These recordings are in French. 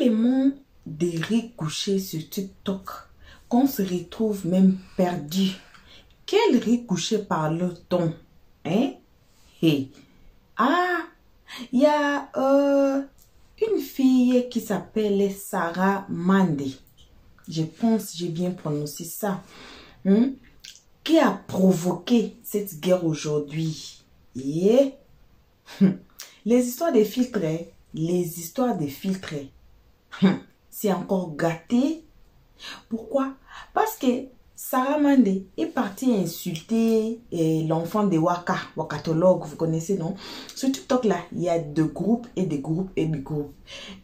tellement de riz couché sur TikTok qu'on se retrouve même perdu. Quel riz couché parle-t-on? Hein? Hey. Ah, il y a une fille qui s'appelle Sarah Mandé. Je pense que j'ai bien prononcé ça. Qui a provoqué cette guerre aujourd'hui. Yeah. Les histoires des filtres, c'est encore gâté. Pourquoi? Parce que Sarah Mandé est partie insulter l'enfant de Wakatologue, vous connaissez, non? Sur TikTok, là, il y a des groupes et des groupes et des groupes.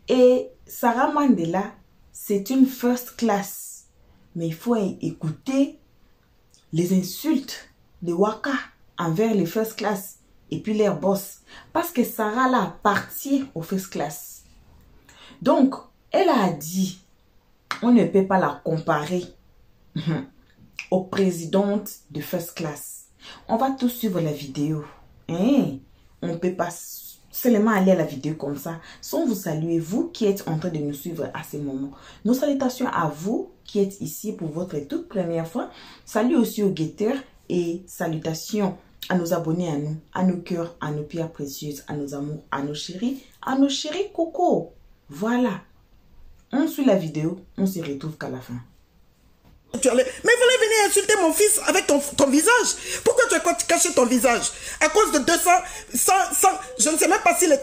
Et Sarah Mandé, là, c'est une first class. Mais il faut écouter les insultes de Waka envers les first class et puis leurs boss. Parce que Sarah, là, appartient aux first class. Donc, elle a dit, on ne peut pas la comparer aux présidentes de first class. On va tous suivre la vidéo. On ne peut pas seulement aller à la vidéo comme ça, sans vous saluer, vous qui êtes en train de nous suivre à ce moment. Nos salutations à vous qui êtes ici pour votre toute première fois. Salut aussi aux guetteurs et salutations à nos abonnés, à nous, à nos cœurs, à nos pierres précieuses, à nos amours, à nos chéris coco. Voilà. On suit la vidéo, on se retrouve qu'à la fin. Mais vous allez venir insulter mon fils avec ton visage. Pourquoi tu as caché ton visage? À cause de 200, 100, je ne sais même pas si les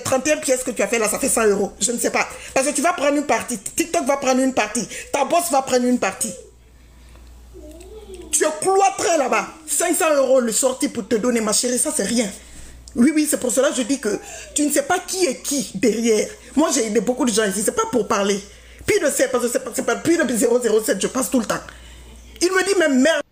31 pièces que tu as fait là, ça fait 100 €. Je ne sais pas. Parce que tu vas prendre une partie. TikTok va prendre une partie. Ta boss va prendre une partie. Tu es cloîtré là-bas. 500 € le sorti pour te donner, ma chérie, ça c'est rien. Oui, c'est pour cela que je dis que tu ne sais pas qui est qui derrière. Moi, j'ai aidé beaucoup de gens ici. C'est pas pour parler. Puis de 7, parce que c'est pas plus de 007, je passe tout le temps. Il me dit même merde.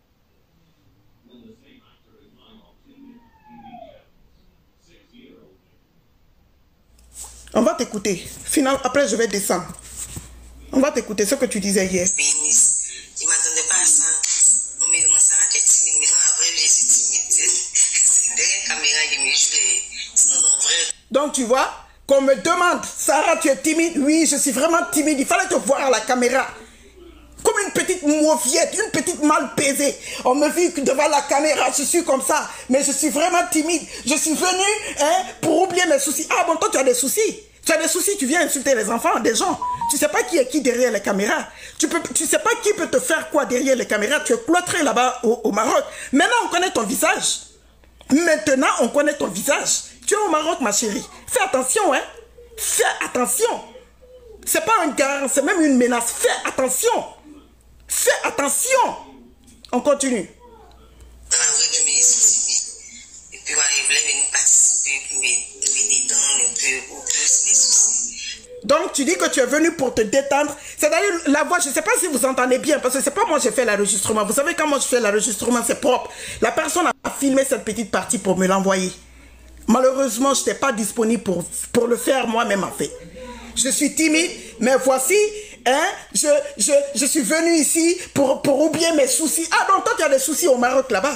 On va t'écouter. Final, après je vais descendre. On va t'écouter ce que tu disais hier. Je ne m'attendais pas à ça. Mais moi, ça va être timide. Mais en vrai, je suis timide. Derrière la caméra, je me joue. Sinon, en vrai. Donc, tu vois, qu'on me demande, Sarah, tu es timide? Oui, je suis vraiment timide. Il fallait te voir à la caméra. Comme une petite mauviette, une petite mal pesée. On me vit devant la caméra, je suis comme ça. Mais je suis vraiment timide. Je suis venue pour oublier mes soucis. Ah bon, toi, tu as des soucis. Tu as des soucis, tu viens insulter les enfants, des gens. Tu sais pas qui est qui derrière les caméras. Tu sais pas qui peut te faire quoi derrière les caméras. Tu es cloîtré là-bas au Maroc. Maintenant, on connaît ton visage. Maintenant, on connaît ton visage. Tu es au Maroc, ma chérie. Fais attention, hein. Fais attention. C'est pas un gars, c'est même une menace. Fais attention. Fais attention. On continue. Dans la rue, je me suis timide. Et puis, voilà, je voulais venir participer pour me détendre un peu, ou plus mes soucis. Donc, tu dis que tu es venu pour te détendre. C'est-à-dire, la voix, je ne sais pas si vous entendez bien, parce que c'est pas moi qui ai fait l'enregistrement. Vous savez, quand moi je fais l'enregistrement, c'est propre. La personne a filmé cette petite partie pour me l'envoyer. Malheureusement, je n'étais pas disponible pour le faire moi-même, en fait. Je suis timide, mais voici, je suis venu ici pour oublier mes soucis. Ah, donc toi, tu as des soucis au Maroc là-bas.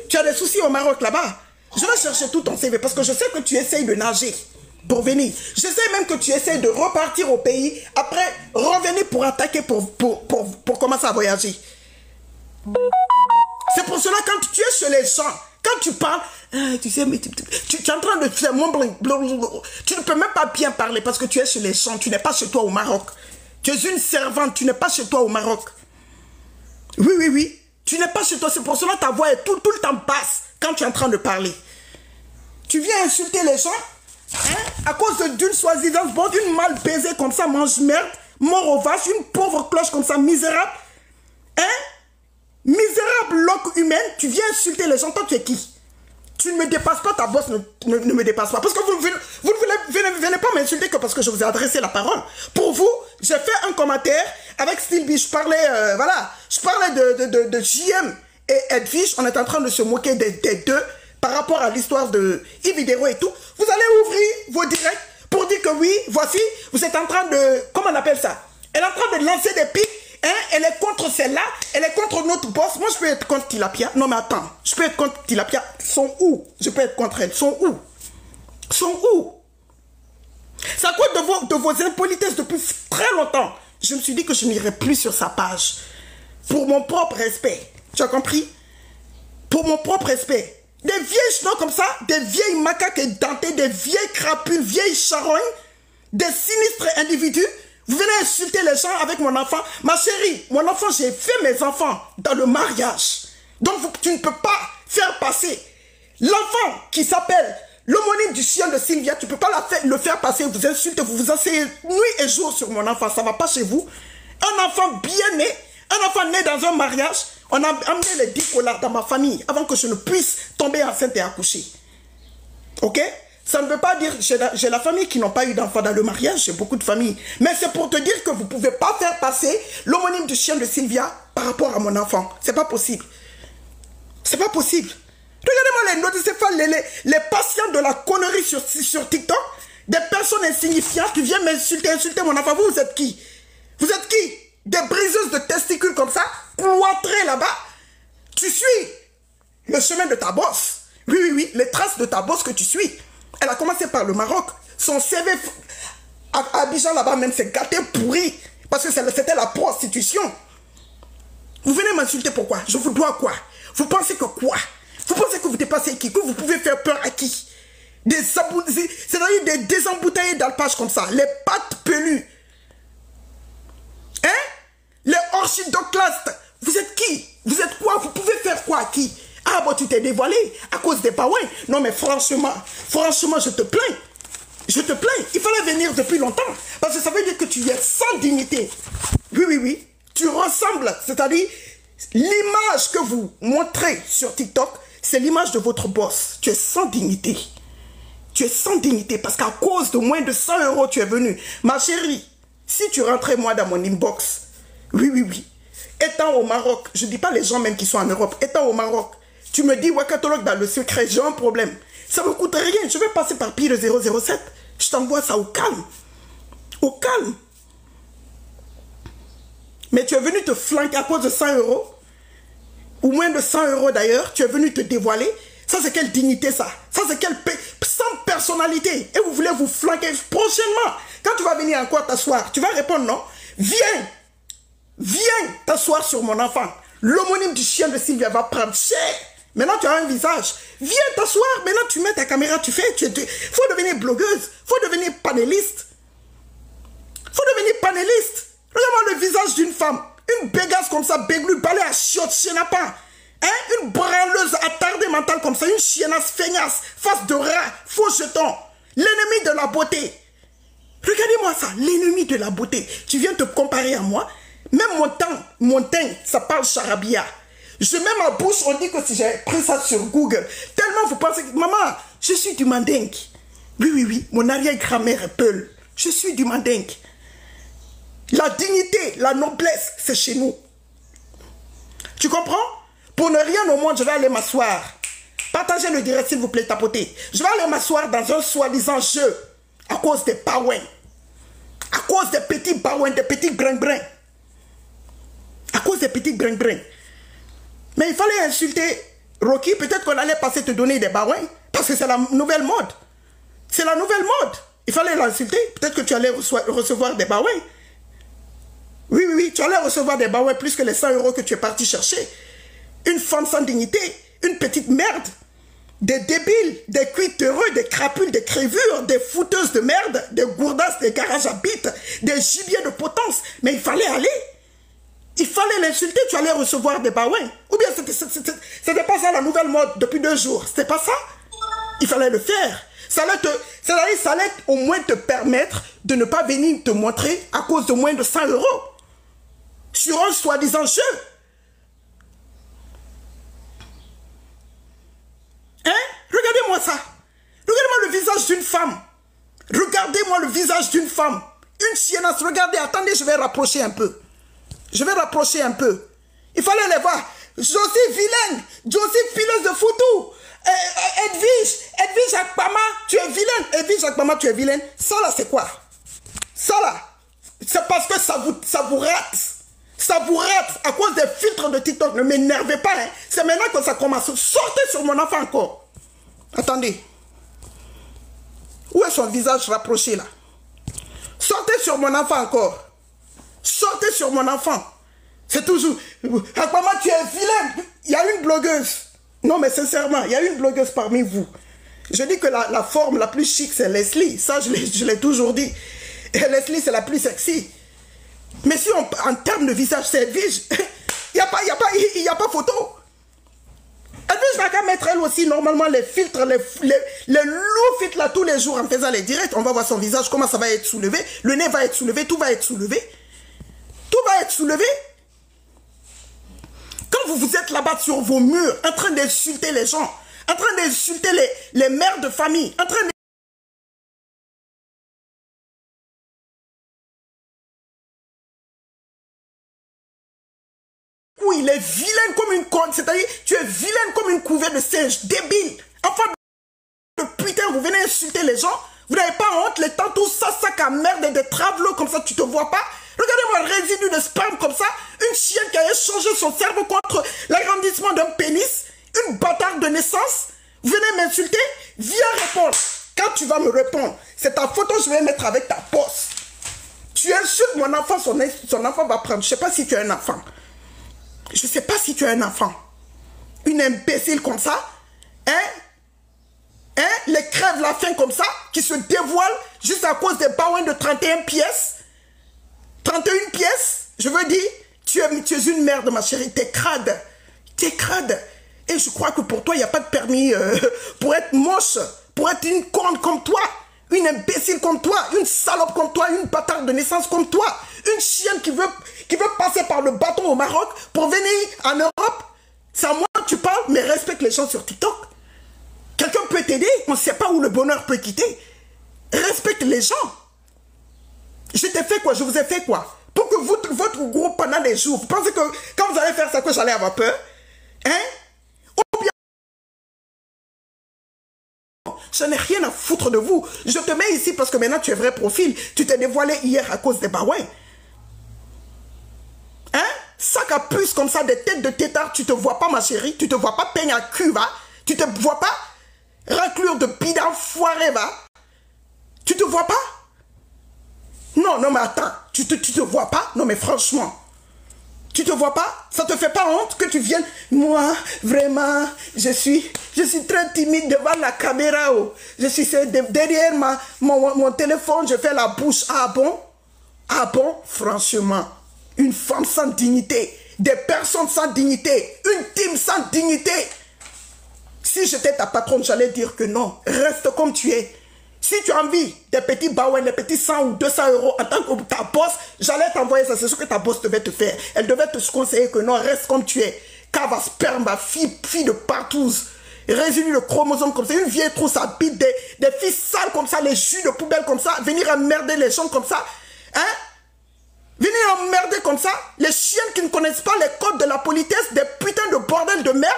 Tu as des soucis au Maroc là-bas. Je vais chercher tout ton CV, parce que je sais que tu essayes de nager pour venir. Je sais même que tu essayes de repartir au pays, après revenir pour attaquer, pour commencer à voyager. C'est pour cela, quand tu es chez les gens, quand tu parles, tu sais, mais tu es en train de faire tu ne peux même pas bien parler parce que tu es chez les gens, tu n'es pas chez toi au Maroc. Tu es une servante, tu n'es pas chez toi au Maroc. Oui. Tu n'es pas chez toi, c'est pour cela que ta voix est tout le temps basse quand tu es en train de parler. Tu viens insulter les gens à cause d'une soi-disant une mal baisée comme ça, mange merde, mort aux vaches, une pauvre cloche comme ça, misérable. Misérable loque humaine, tu viens insulter les gens, toi tu es qui? Tu ne me dépasses pas, ta boss ne me dépasse pas. Parce que vous ne venez pas m'insulter que parce que je vous ai adressé la parole. Pour vous, j'ai fait un commentaire avec Styleby. Je parlais, je parlais de JM et Edwige. On est en train de se moquer des deux par rapport à l'histoire de Ividero et tout. Vous allez ouvrir vos directs pour dire que oui, voici, vous êtes en train de, comment on appelle ça? Elle est en train de lancer des pics. Elle est contre celle-là, elle est contre notre boss. Moi, je peux être contre Tilapia. Non, mais attends, je peux être contre Tilapia. Sont où? Je peux être contre elle. Sont où? C'est à cause de vos impolitesses depuis très longtemps. Je me suis dit que je n'irai plus sur sa page. Pour mon propre respect. Tu as compris? Pour mon propre respect. Des vieilles chenons comme ça, des vieilles macaques édentées, des vieilles crapules, vieilles charognes, des sinistres individus. Vous venez insulter les gens avec mon enfant. Ma chérie, mon enfant, j'ai fait mes enfants dans le mariage. Donc tu ne peux pas faire passer l'enfant qui s'appelle l'homonyme du chien de Sylvia, tu ne peux pas le faire passer, vous insultez, vous vous asseyez nuit et jour sur mon enfant, ça ne va pas chez vous. Un enfant bien né, un enfant né dans un mariage, on a amené les 10 colas dans ma famille avant que je ne puisse tomber enceinte et accoucher. Ok? Ça ne veut pas dire, j'ai la famille qui n'ont pas eu d'enfants dans le mariage, j'ai beaucoup de familles. Mais c'est pour te dire que vous ne pouvez pas faire passer l'homonyme du chien de Sylvia par rapport à mon enfant. C'est pas possible. C'est pas possible. Regardez-moi les nodicéphales, les patients de la connerie sur TikTok, des personnes insignifiantes qui viennent m'insulter, insulter mon enfant. Vous êtes qui? Vous êtes qui? Des briseuses de testicules comme ça, cloîtrées là-bas. Tu suis le chemin de ta bosse. Oui, oui, oui, les traces de ta bosse que tu suis. Elle a commencé par le Maroc. Son CV à Abidjan là-bas même, c'est gâté pourri. Parce que c'était la prostitution. Vous venez m'insulter pourquoi? Je vous dois quoi? Vous pensez que quoi? Vous pensez que vous dépassez qui? Que vous pouvez faire peur à qui? C'est-à-dire des désembouteillés d'alpage comme ça. Les pattes pelues. Hein? Les orchidoclastes. Vous êtes qui? Vous êtes quoi? Vous pouvez faire quoi à qui? Ah bon, tu t'es dévoilé à cause des paouins. Non mais franchement, je te plains. Je te plains. Il fallait venir depuis longtemps. Parce que ça veut dire que tu es sans dignité. Oui, oui, oui. Tu ressembles, c'est-à-dire l'image que vous montrez sur TikTok, c'est l'image de votre boss. Tu es sans dignité. Tu es sans dignité parce qu'à cause de moins de 100 € tu es venu. Ma chérie, si tu rentrais moi dans mon inbox, oui, oui, oui. Étant au Maroc, je ne dis pas les gens même qui sont en Europe, étant au Maroc, tu me dis, wakatologue dans le secret, j'ai un problème. Ça ne me coûte rien. Je vais passer par Pire 007. Je t'envoie ça au calme. Au calme. Mais tu es venu te flanquer à cause de 100 €. Ou moins de 100 € d'ailleurs. Tu es venu te dévoiler. Ça, c'est quelle dignité, ça? Ça, c'est quelle sans personnalité. Et vous voulez vous flanquer prochainement. Quand tu vas venir encore t'asseoir, tu vas répondre non. Viens. Viens t'asseoir sur mon enfant. L'homonyme du chien de Sylvia va prendre cher. Maintenant, tu as un visage. Viens t'asseoir. Maintenant, tu mets ta caméra, tu fais. Faut devenir blogueuse. Faut devenir panéliste. Faut devenir panéliste. Regarde-moi le visage d'une femme. Une bégasse comme ça, béglu, balai à chiotte, chienapin. Hein? Une branleuse attardée mentale comme ça. Une chiennasse, feignasse, face de rat, faux jeton. L'ennemi de la beauté. Regardez-moi ça, l'ennemi de la beauté. Tu viens te comparer à moi. Même mon teint, ça parle charabia. Je mets ma bouche, on dit que si j'ai pris ça sur Google. Tellement vous pensez que... Maman, je suis du Mandingue. Oui, oui, oui. Mon arrière-grand-mère est Peul. Je suis du Mandingue. La dignité, la noblesse, c'est chez nous. Tu comprends? Pour ne rien au monde, je vais aller m'asseoir. Partagez le direct, s'il vous plaît, tapotez. Je vais aller m'asseoir dans un soi-disant jeu. À cause des paouins. À cause des petits paouins, des petits brin-brin. À cause des petits brin-brin. Mais il fallait insulter Rocky. Peut-être qu'on allait passer te donner des baouins. Parce que c'est la nouvelle mode. C'est la nouvelle mode. Il fallait l'insulter. Peut-être que tu allais recevoir des baouins. Oui, oui, oui. Tu allais recevoir des baouins plus que les 100 € que tu es parti chercher. Une femme sans dignité. Une petite merde. Des débiles. Des cuittereux. Des crapules. Des crévures. Des fouteuses de merde. Des gourdasses. Des garages à bites. Des gibiers de potence. Mais il fallait aller. Il fallait l'insulter, tu allais recevoir des baouins. Ou bien c'était pas ça la nouvelle mode depuis 2 jours. C'était pas ça. Il fallait le faire. Ça allait au moins te permettre de ne pas venir te montrer à cause de moins de 100 €. Sur un soi-disant jeu. Hein? Regardez-moi ça. Regardez-moi le visage d'une femme. Regardez-moi le visage d'une femme. Une chiennasse. Regardez, attendez, je vais rapprocher un peu. Je vais rapprocher un peu. Il fallait les voir. Josie vilaine. Josie fileuse de foutou. Edwige Akpama, tu es vilaine. Edwige Akpama, tu es vilaine. Ça là, c'est quoi? Ça là, c'est parce que ça vous rate. Ça vous rate à cause des filtres de TikTok. Ne m'énervez pas. Hein. C'est maintenant que ça commence. Sortez sur mon enfant encore. Attendez. Où est son visage rapproché là? sur mon enfant encore. Sortez sur mon enfant. C'est toujours... Maman, tu es vilaine. Il y a une blogueuse. Non, mais sincèrement, il y a une blogueuse parmi vous. Je dis que la forme la plus chic, c'est Leslie. Ça, je l'ai toujours dit. Et Leslie, c'est la plus sexy. Mais si en termes de visage, c'est Edwige. Il n'y a pas photo. Edwige n'a qu'à mettre elle aussi, normalement, les filtres, les lourds filtres là, tous les jours, en faisant les directs. On va voir son visage, comment ça va être soulevé. Le nez va être soulevé, tout va être soulevé. Tout va être soulevé. Quand vous êtes là-bas sur vos murs, en train d'insulter les gens, en train d'insulter les mères de famille, en train de... Oui, il est vilaine comme une conne, c'est-à-dire tu es vilaine comme une couvée de singe, débile. Enfin, de putain, vous venez insulter les gens, vous n'avez pas honte, les temps tout ça, sac à merde et des travelers comme ça, tu te vois pas. Regardez-moi le résidu de sperme comme ça, une chienne qui a échangé son cerveau contre l'agrandissement d'un pénis, une bâtarde de naissance. Vous venez m'insulter, viens répondre. Quand tu vas me répondre, c'est ta photo, je vais mettre avec ta poste. Tu insultes mon enfant, son enfant va prendre. Je ne sais pas si tu es un enfant. Je ne sais pas si tu es un enfant. Une imbécile comme ça, les crèves la faim comme ça, qui se dévoilent juste à cause des baouins de 31 pièces. 31 pièces, je veux dire, tu es une merde, ma chérie, t'es crade. T'es crade. Et je crois que pour toi, il n'y a pas de permis pour être moche, pour être une conne comme toi, une imbécile comme toi, une salope comme toi, une bâtarde de naissance comme toi, une chienne qui veut passer par le bâton au Maroc pour venir en Europe. C'est à moi que tu parles, mais respecte les gens sur TikTok. Quelqu'un peut t'aider, on ne sait pas où le bonheur peut quitter. Respecte les gens. Je t'ai fait quoi? Je vous ai fait quoi? Pour que votre groupe pendant des jours, vous pensez que quand vous allez faire ça, que j'allais avoir peur? Ou bien... Je n'ai rien à foutre de vous. Je te mets ici parce que maintenant tu es vrai profil. Tu t'es dévoilé hier à cause des baouins. Sac à puce comme ça, des têtes de tétard, tu te vois pas, ma chérie? Tu te vois pas peigne à cul, va? Tu te vois pas? Raclure de bidon foiré, va? Tu te vois pas? Non, mais attends, tu te vois pas? Non, mais franchement, tu te vois pas? Ça te fait pas honte que tu viennes? Moi, vraiment, je suis très timide devant la caméra. Oh. Je suis derrière mon téléphone, je fais la bouche. Ah bon? Ah bon? Franchement, une femme sans dignité, des personnes sans dignité, une team sans dignité. Si j'étais ta patronne, j'allais dire que non, reste comme tu es. Si tu as envie des petits baouins, des petits 100 ou 200 euros en tant que ta boss, j'allais t'envoyer ça. C'est ce que ta boss devait te faire. Elle devait te conseiller que non, reste comme tu es. Cave à sperme, fille de partouze. Résidu de chromosomes comme ça. Une vieille trousse à bite, des filles sales comme ça, les jus de poubelle comme ça. Venir emmerder les gens comme ça. Venir emmerder comme ça. Les chiennes qui ne connaissent pas les codes de la politesse, des putains de bordel de merde.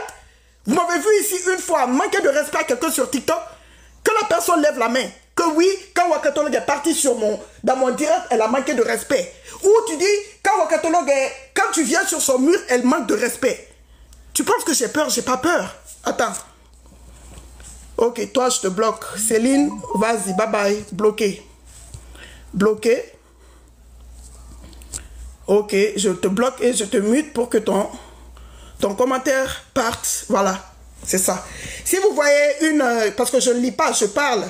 Vous m'avez vu ici une fois manquer de respect à quelqu'un sur TikTok. Que la personne lève la main. Que oui, quand Wakatolog est parti dans mon direct, elle a manqué de respect. Ou tu dis, quand tu viens sur son mur, elle manque de respect. Tu penses que j'ai peur? J'ai pas peur. Attends. Ok, toi, je te bloque. Céline, vas-y, bye bye. Bloqué. Bloqué. Ok, je te bloque et je te mute pour que ton commentaire parte. Voilà, c'est ça. Si vous voyez parce que je ne lis pas, je parle.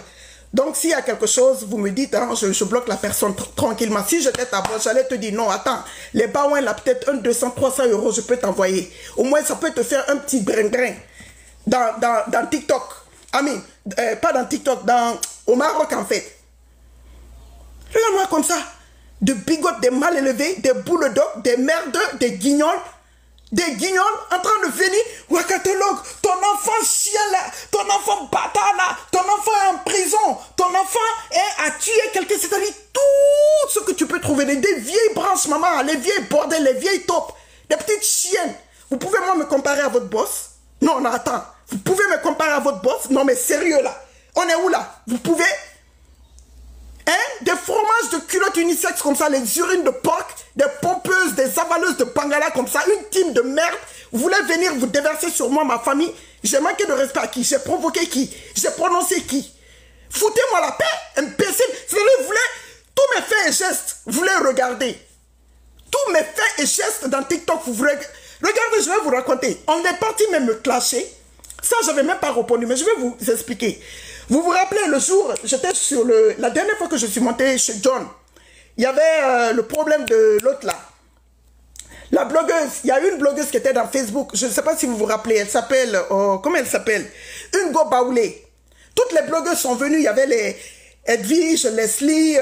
Donc, s'il y a quelque chose, vous me dites, je bloque la personne tranquillement. Si j'étais ta boss, j'allais te dire, non, attends, les baouins, là, peut-être 200, 300 euros, je peux t'envoyer. Au moins, ça peut te faire un petit brin-brin dans TikTok. Pas dans TikTok, au Maroc, en fait. Regarde-moi comme ça. De bigotes, des mal élevés, des bouledogues, des merdeux, des guignols en train de venir. Wakatolog, ton enfant chien là, ton enfant bâtard là, ton enfant est en prison, ton enfant a tué quelqu'un, c'est-à-dire tout ce que tu peux trouver, des vieilles branches maman, les vieilles bordels, les vieilles taupes, des petites chiennes. Vous pouvez moi me comparer à votre boss? Non, attends, vous pouvez me comparer à votre boss? Non mais sérieux là, on est où là? Vous pouvez? Des fromages de culottes unisexes comme ça, les urines de porc, des pompeuses, des avaleuses de bangala comme ça, une team de merde. Vous voulez venir vous déverser sur moi, ma famille? J'ai manqué de respect à qui? J'ai provoqué qui? J'ai prononcé qui? Foutez-moi la paix, imbécile. Vous voulez, tout mes faits et gestes, vous les regardez. Tous mes faits et gestes dans TikTok, vous regardez. Regardez, je vais vous raconter. On est parti même me clasher. Ça, je n'avais même pas répondu, mais je vais vous expliquer. Vous vous rappelez, le jour, j'étais sur la dernière fois que je suis monté chez John, il y avait le problème de l'autre là. La blogueuse, il y a une blogueuse qui était dans Facebook, je ne sais pas si vous vous rappelez, elle s'appelle, comment elle s'appelle? Ungo Baoulé. Toutes les blogueuses sont venues, il y avait les Edwige, Leslie,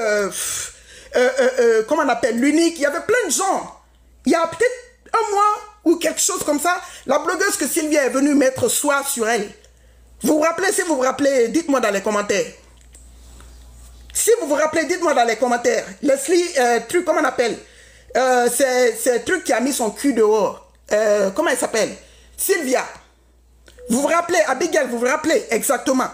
comment on appelle, l'unique, il y avait plein de gens. Il y a peut-être un mois ou quelque chose comme ça, la blogueuse que Sylvia est venue mettre soin sur elle. Vous vous rappelez, si vous vous rappelez, dites-moi dans les commentaires. Si vous vous rappelez, dites-moi dans les commentaires. Leslie, truc, comment on appelle? C'est truc qui a mis son cul dehors. Comment elle s'appelle? Sylvia. Vous vous rappelez, Abigail, vous vous rappelez? Exactement.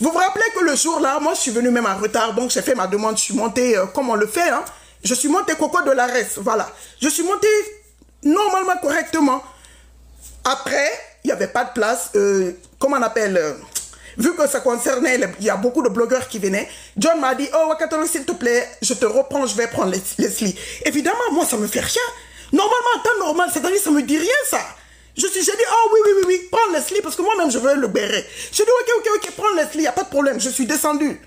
Vous vous rappelez que le jour là, moi je suis venu même en retard, donc j'ai fait ma demande, je suis monté comme on le fait, hein. Je suis monté Coco de la Res, voilà. Je suis monté normalement, correctement. Après, il n'y avait pas de place, comment on appelle, vu que ça concernait, il y a beaucoup de blogueurs qui venaient, John m'a dit, oh Wakatolo, s'il te plaît, je te reprends, je vais prendre Leslie. Évidemment, moi ça me fait rien. Normalement, en temps normal, c'est-à-dire ça me dit rien ça. J'ai dit, oh oui, prends Leslie, parce que moi-même, je veux le béret. J'ai dit, ok, prends Leslie, il n'y a pas de problème, je suis descendu.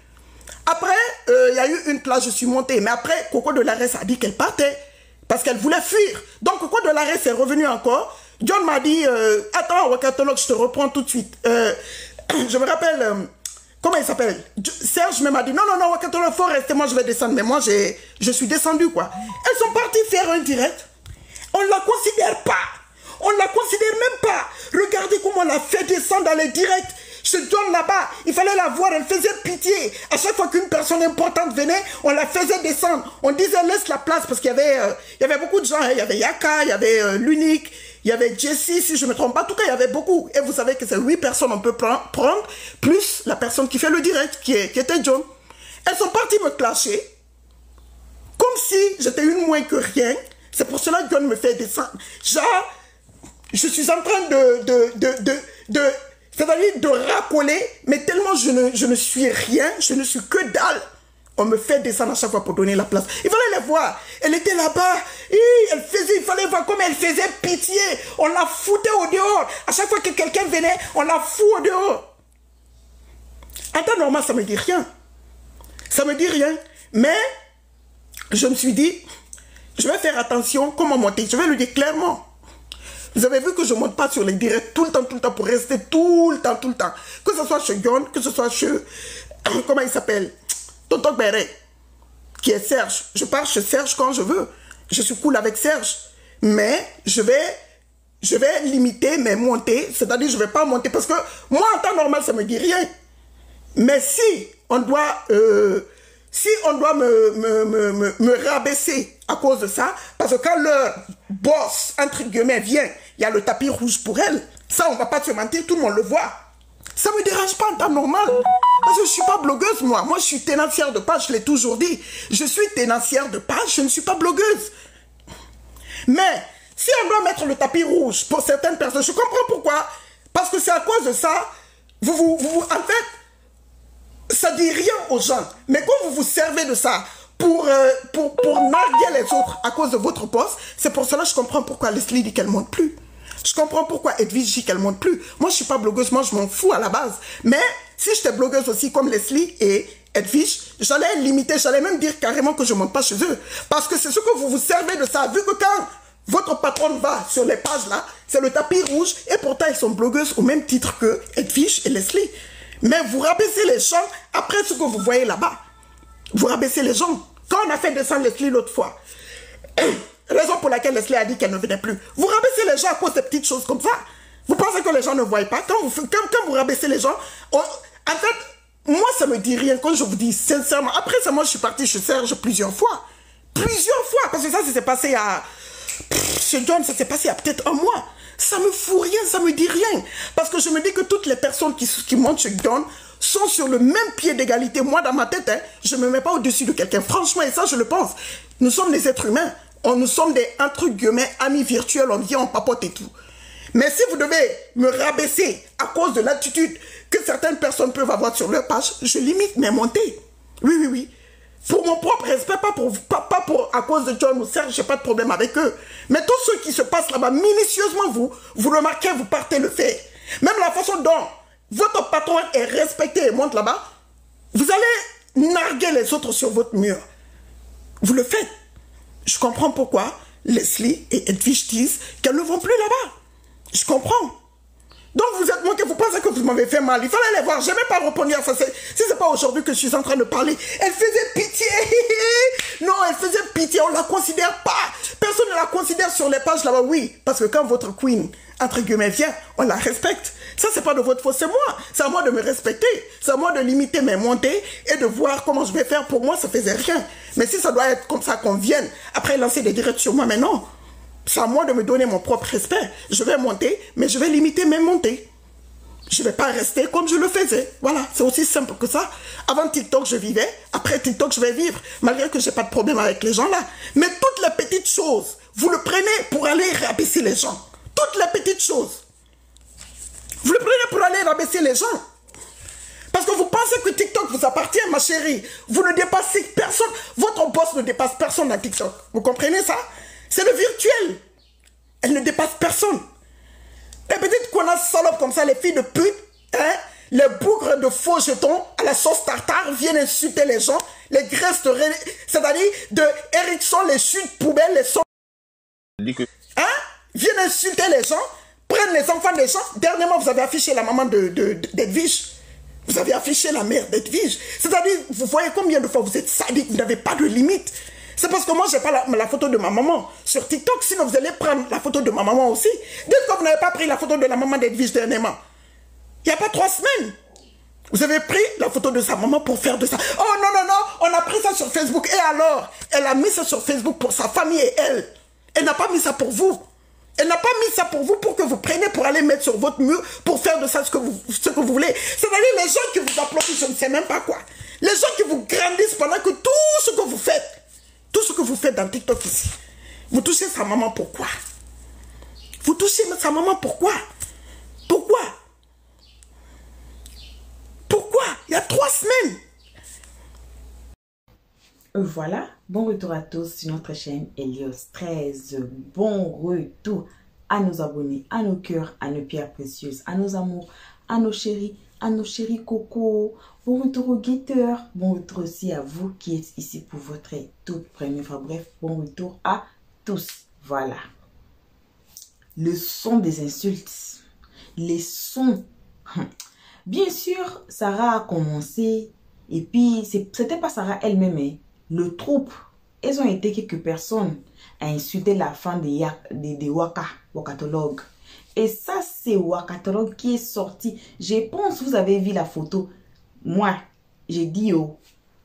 Après, il y a eu une place, je suis monté. Mais après, Coco de la Res a dit qu'elle partait, parce qu'elle voulait fuir. Donc, Coco de la Res est revenu encore. John m'a dit, attends, Wakatolo, je te reprends tout de suite. Je me rappelle, comment il s'appelle? Serge m'a dit, non, Wakatolo, il faut rester, moi je vais descendre. Mais moi, je suis descendu, quoi. Elles sont parties faire un direct. On ne la considère pas. On ne la considère même pas. Regardez comment on l'a fait descendre dans les directs. Ce John là-bas, il fallait la voir, elle faisait pitié. À chaque fois qu'une personne importante venait, on la faisait descendre. On disait laisse la place parce qu'il y avait beaucoup de gens. Hein. Il y avait Yaka, il y avait l'unique, il y avait Jessie, si je ne me trompe pas. En tout cas, il y avait beaucoup. Et vous savez que c'est 8 personnes on peut prendre, plus la personne qui fait le direct, qui était John. Elles sont parties me clasher, comme si j'étais une moins que rien. C'est pour cela que John me fait descendre. Genre, je suis en train c'est-à-dire de racoler, mais tellement je ne suis rien, je ne suis que dalle. On me fait descendre à chaque fois pour donner la place. Il fallait les voir. Elle était là-bas. Il fallait voir comment elle faisait pitié. On la foutait au dehors. À chaque fois que quelqu'un venait, on la fout au dehors. En temps normal, ça ne me dit rien. Ça ne me dit rien. Mais je me suis dit, je vais faire attention comment monter. Je vais le dire clairement. Vous avez vu que je ne monte pas sur les directs tout le temps pour rester tout le temps. Que ce soit chez John, que ce soit chez, comment il s'appelle, Tonton Béret, qui est Serge. Je pars chez Serge quand je veux. Je suis cool avec Serge. Mais je vais limiter mes montées. C'est-à-dire, je ne vais pas monter parce que moi, en temps normal, ça ne me dit rien. Mais si on doit me rabaisser à cause de ça, parce que quand leur boss, entre guillemets, vient, il y a le tapis rouge pour elle, ça, on ne va pas se mentir, tout le monde le voit. Ça ne me dérange pas en temps normal. Parce que je ne suis pas blogueuse, moi. Moi, je suis tenancière de page, je l'ai toujours dit. Je suis tenancière de page, je ne suis pas blogueuse. Mais, si on doit mettre le tapis rouge pour certaines personnes, je comprends pourquoi. Parce que c'est à cause de ça, en fait, ça ne dit rien aux gens. Mais quand vous vous servez de ça pour narguer les autres à cause de votre poste, c'est pour cela que je comprends pourquoi Leslie dit qu'elle ne monte plus. Je comprends pourquoi Edwige dit qu'elle ne monte plus. Moi, je ne suis pas blogueuse, moi, je m'en fous à la base. Mais si j'étais blogueuse aussi comme Leslie et Edwige, j'allais limiter, j'allais même dire carrément que je ne monte pas chez eux. Parce que c'est ce que vous vous servez de ça. Vu que quand votre patronne va sur les pages là, c'est le tapis rouge et pourtant, ils sont blogueuses au même titre que Edwige et Leslie. Mais vous rabaissez les gens après ce que vous voyez là-bas. Vous rabaissez les gens. Quand on a fait descendre Leslie l'autre fois, raison pour laquelle Leslie a dit qu'elle ne venait plus. Vous rabaissez les gens à cause de petites choses comme ça. Vous pensez que les gens ne voient pas. Quand vous rabaissez les gens, en fait, moi ça me dit rien quand je vous dis sincèrement. Après ça, moi je suis partie chez Serge plusieurs fois. Parce que ça s'est passé à... Chez John, ça s'est passé il y a peut-être un mois. Ça me fout rien, ça me dit rien. Parce que je me dis que toutes les personnes qui montent chez John sont sur le même pied d'égalité. Moi, dans ma tête, hein, je ne me mets pas au-dessus de quelqu'un. Franchement, et ça, je le pense. Nous sommes des êtres humains. Nous sommes des, entre guillemets, amis virtuels. On vient, on papote et tout. Mais si vous devez me rabaisser à cause de l'attitude que certaines personnes peuvent avoir sur leur page, je limite mes montées. Oui. Pour mon propre respect, pas pour à cause de John ou Serge, j'ai pas de problème avec eux. Mais tous ceux qui se passent là-bas, minutieusement, vous remarquez, vous partez le fait. Même la façon dont votre patron est respecté et monte là-bas, vous allez narguer les autres sur votre mur. Vous le faites. Je comprends pourquoi Leslie et Edwige disent qu'elles ne vont plus là-bas. Je comprends. Donc vous êtes moqué, vous pensez que vous m'avez fait mal. Il fallait les voir, je n'ai même pas répondu à ça. Si ce n'est pas aujourd'hui que je suis en train de parler. Elle faisait pitié. Non, elle faisait pitié, on ne la considère pas. Personne ne la considère sur les pages là-bas, oui. Parce que quand votre queen, entre guillemets, vient, on la respecte. Ça, c'est pas de votre faute, c'est moi. C'est à moi de me respecter. C'est à moi de limiter mes montées et de voir comment je vais faire. Pour moi, ça faisait rien. Mais si ça doit être comme ça qu'on vienne, après lancer des directs sur moi, mais non. C'est à moi de me donner mon propre respect. Je vais monter, mais je vais limiter mes montées. Je ne vais pas rester comme je le faisais. Voilà, c'est aussi simple que ça. Avant TikTok, je vivais. Après TikTok, je vais vivre. Malgré que je n'ai pas de problème avec les gens là. Mais toutes les petites choses, vous le prenez pour aller rabaisser les gens. Toutes les petites choses. Vous le prenez pour aller rabaisser les gens. Parce que vous pensez que TikTok vous appartient, ma chérie. Vous ne dépassez personne. Votre boss ne dépasse personne à TikTok. Vous comprenez ça? C'est le virtuel. Elle ne dépasse personne. Les petites connasses salopes comme ça, les filles de pute, hein, les bougres de faux jetons à la sauce tartare viennent insulter les gens, les graisses de... C'est-à-dire de Ericsson, les chutes poubelles, les sons... Hein? Viennent insulter les gens, prennent les enfants des gens. Dernièrement, vous avez affiché la maman d'Edwige. Vous avez affiché la mère d'Edwige. C'est-à-dire, vous voyez combien de fois vous êtes sadique, vous n'avez pas de limite. C'est parce que moi, je n'ai pas la photo de ma maman sur TikTok. Sinon, vous allez prendre la photo de ma maman aussi. Dites que vous n'avez pas pris la photo de la maman d'Edwige dernièrement. Il n'y a pas 3 semaines. Vous avez pris la photo de sa maman pour faire de ça. Oh non, non, non, on a pris ça sur Facebook. Et alors, elle a mis ça sur Facebook pour sa famille et elle. Elle n'a pas mis ça pour vous. Elle n'a pas mis ça pour vous pour que vous preniez pour aller mettre sur votre mur pour faire de ça ce que vous voulez. C'est-à-dire les gens qui vous applaudissent, je ne sais même pas quoi. Les gens qui vous grandissent pendant que tout ce que vous faites, tout ce que vous faites dans TikTok ici, vous touchez sa maman, pourquoi? Vous touchez sa maman, pourquoi? Pourquoi? Pourquoi? Il y a 3 semaines. Voilà, bon retour à tous sur notre chaîne Helios 13. Bon retour à nos abonnés, à nos cœurs, à nos pierres précieuses, à nos amours, à nos chéris coco. Bon retour aux guetteurs. Bon retour aussi à vous qui êtes ici pour votre toute première fois. Bref, bon retour à tous. Voilà. Le son des insultes. Les sons. Bien sûr, Sarah a commencé. Et puis, c'était pas Sarah elle-même. Hein. Le troupe, elles ont été quelques personnes à insulter la femme des wakatologues. Et ça, c'est Wakatologue qui est sorti. Je pense que vous avez vu la photo. Moi, j'ai dit, oh,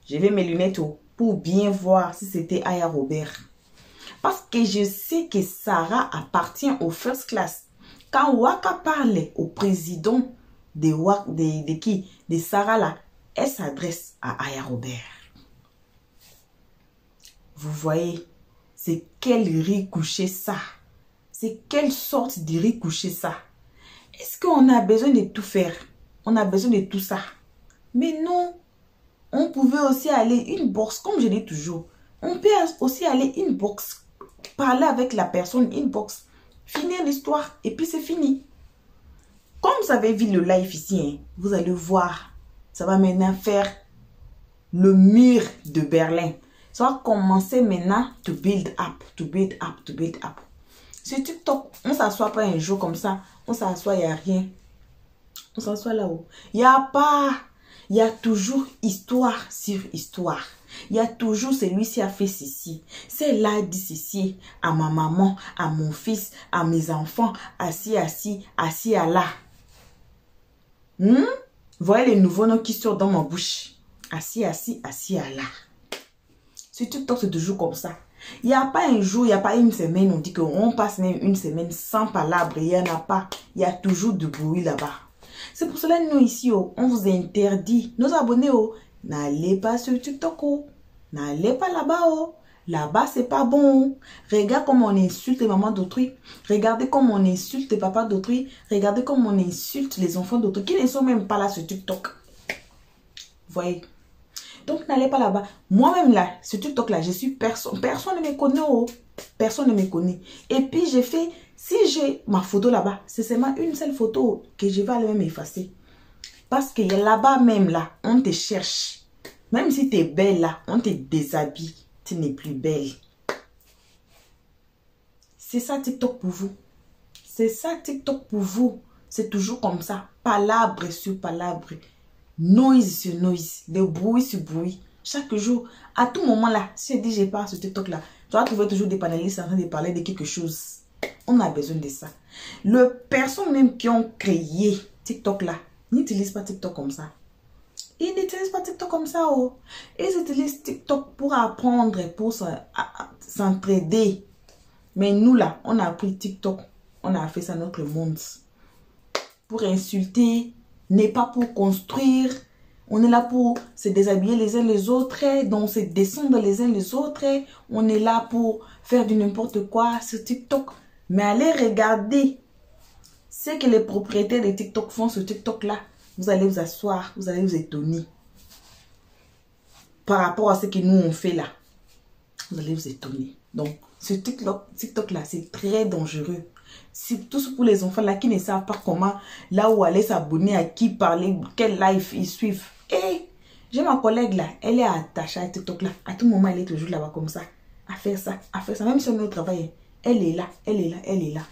je vais mes lunettes oh, pour bien voir si c'était Aya Robert. Parce que je sais que Sarah appartient au first class. Quand Waka parle au président de Sarah là, elle s'adresse à Aya Robert. Vous voyez, c'est quel riz couché ça. C'est quelle sorte de riz couché ça. Est-ce qu'on a besoin de tout faire? On a besoin de tout ça. Mais non. On pouvait aussi aller une box, comme je dis toujours. On peut aussi aller une box, parler avec la personne, une box, finir l'histoire et puis c'est fini. Comme vous avez vu le live ici, hein, vous allez voir, ça va maintenant faire le mur de Berlin. Ça va commencer maintenant to build up, to build up, to build up. Sur TikTok, on ne s'assoit pas un jour comme ça. On s'assoit, il n'y a rien. On s'assoit là-haut. Il n'y a pas. Il y a toujours histoire sur histoire. Il y a toujours celui-ci a fait ceci. Celle-là a dit ceci à ma maman, à mon fils, à mes enfants, assis, à là. Vous voyez les nouveaux noms qui sortent dans ma bouche. Assis, à là. Sur TikTok, c'est toujours comme ça. Il n'y a pas un jour, il n'y a pas une semaine, on dit qu'on passe même une semaine sans palabres. Il n'y en a pas. Il y a toujours du bruit là-bas. C'est pour cela que nous ici, oh, on vous interdit, nos abonnés, oh, n'allez pas sur TikTok, oh, n'allez pas là-bas, oh. Là-bas, c'est pas bon. Regarde comment on insulte les mamans d'autrui. Regardez comment on insulte les papas d'autrui. Regardez comment on insulte les enfants d'autrui qui ne sont même pas là sur TikTok. Vous voyez? Donc, n'allez pas là-bas. Moi-même, là, ce TikTok-là, je suis personne. Personne ne me connaît, oh. Personne ne me connaît. Et puis, j'ai fait, si j'ai ma photo là-bas, c'est seulement une seule photo que je vais aller même effacer. Parce que là-bas même, là, on te cherche. Même si tu es belle, là, on te déshabille. Tu n'es plus belle. C'est ça TikTok pour vous. C'est ça TikTok pour vous. C'est toujours comme ça. Palabre sur palabre. Noise sur noise. De bruit sur bruit. Chaque jour, à tout moment là, si je dis je pars sur TikTok là, tu vas trouver toujours des panélistes en train de parler de quelque chose. On a besoin de ça. Les personnes même qui ont créé TikTok là, n'utilisent pas TikTok comme ça. Ils n'utilisent pas TikTok comme ça. Oh. Ils utilisent TikTok pour apprendre, pour s'entraider. Mais nous là, on a appris TikTok. On a fait ça notre monde. Pour insulter, n'est pas pour construire. On est là pour se déshabiller les uns les autres. Donc se descendre les uns les autres. On est là pour faire du n'importe quoi sur TikTok. Mais allez regarder ce que les propriétaires de TikTok font sur TikTok là. Vous allez vous asseoir, vous allez vous étonner. Par rapport à ce que nous on fait là. Vous allez vous étonner. Donc, ce TikTok là, c'est très dangereux. Surtout pour les enfants là qui ne savent pas comment, là où aller s'abonner, à qui parler, quel live ils suivent. Et j'ai ma collègue là, elle est attachée à TikTok là. À tout moment, elle est toujours là-bas comme ça. À faire ça, à faire ça. Même si on est au travail, elle est là, elle est là, elle est là.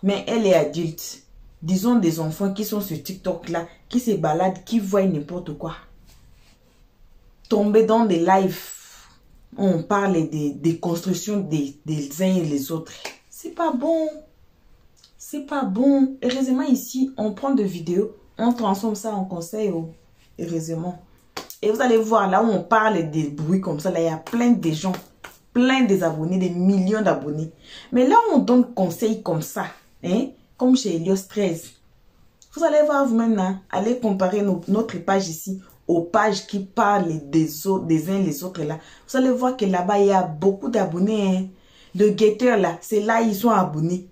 Mais elle est adulte. Disons des enfants qui sont sur TikTok là, qui se baladent, qui voient n'importe quoi. Tomber dans des lives, on parle des constructions des uns et les autres. C'est pas bon. C'est pas bon. Heureusement ici, on prend des vidéos, on transforme ça en conseil. Oh. Heureusement. Et vous allez voir, là où on parle des bruits comme ça, là, il y a plein de gens, plein des abonnés, des millions d'abonnés. Mais là où on donne conseils comme ça, hein, comme chez Helios 13, vous allez voir vous-même, allez comparer notre page ici aux pages qui parlent des uns les autres là. Vous allez voir que là-bas, il y a beaucoup d'abonnés. Hein. Le guetteur là, c'est là ils sont abonnés.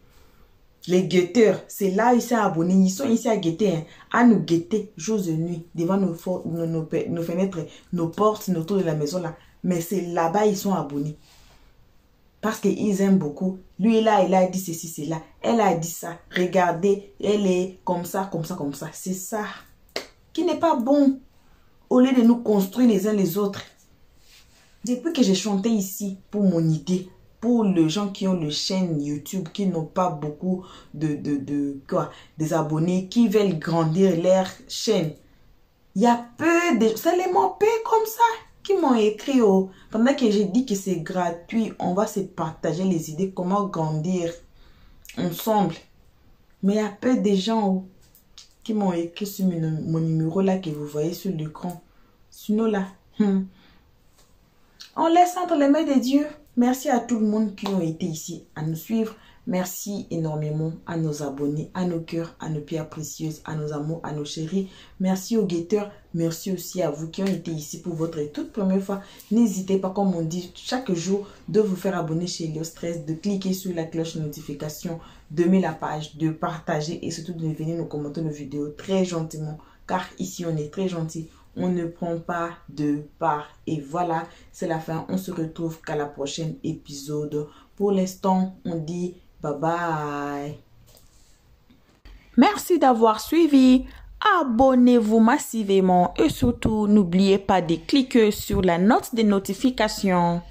Les guetteurs, c'est là ils sont abonnés. Ils sont ici à guetter, hein, à nous guetter jour et nuit devant nos fenêtres, nos portes, nos tours de la maison là. Mais c'est là-bas ils sont abonnés. Parce qu'ils aiment beaucoup. Lui là, il a dit ceci, c'est là. Elle a dit ça. Regardez, elle est comme ça, comme ça, comme ça. C'est ça qui n'est pas bon. Au lieu de nous construire les uns les autres. Depuis que j'ai chanté ici pour mon idée, pour les gens qui ont le chaîne YouTube, qui n'ont pas beaucoup des abonnés, qui veulent grandir leur chaîne, il y a peu de... C'est les mots peu comme ça qui m'ont écrit. Oh, pendant que j'ai dit que c'est gratuit, on va se partager les idées, comment grandir ensemble. Mais il y a peu de gens... Oh, qui m'ont écrit sur mon numéro là que vous voyez sur l'écran. Sinon là, on laisse entre les mains de Dieu. Merci à tout le monde qui ont été ici à nous suivre. Merci énormément à nos abonnés, à nos cœurs, à nos pierres précieuses, à nos amours, à nos chéris. Merci aux guetteurs. Merci aussi à vous qui ont été ici pour votre toute première fois. N'hésitez pas, comme on dit chaque jour, de vous faire abonner chez Helios 13, de cliquer sur la cloche de notification, d'aimer la page, de partager et surtout de venir nous commenter nos vidéos très gentiment. Car ici, on est très gentil. On ne prend pas de part. Et voilà, c'est la fin. On se retrouve qu'à la prochaine épisode. Pour l'instant, on dit bye bye. Merci d'avoir suivi. Abonnez-vous massivement et surtout, n'oubliez pas de cliquer sur la note de notification.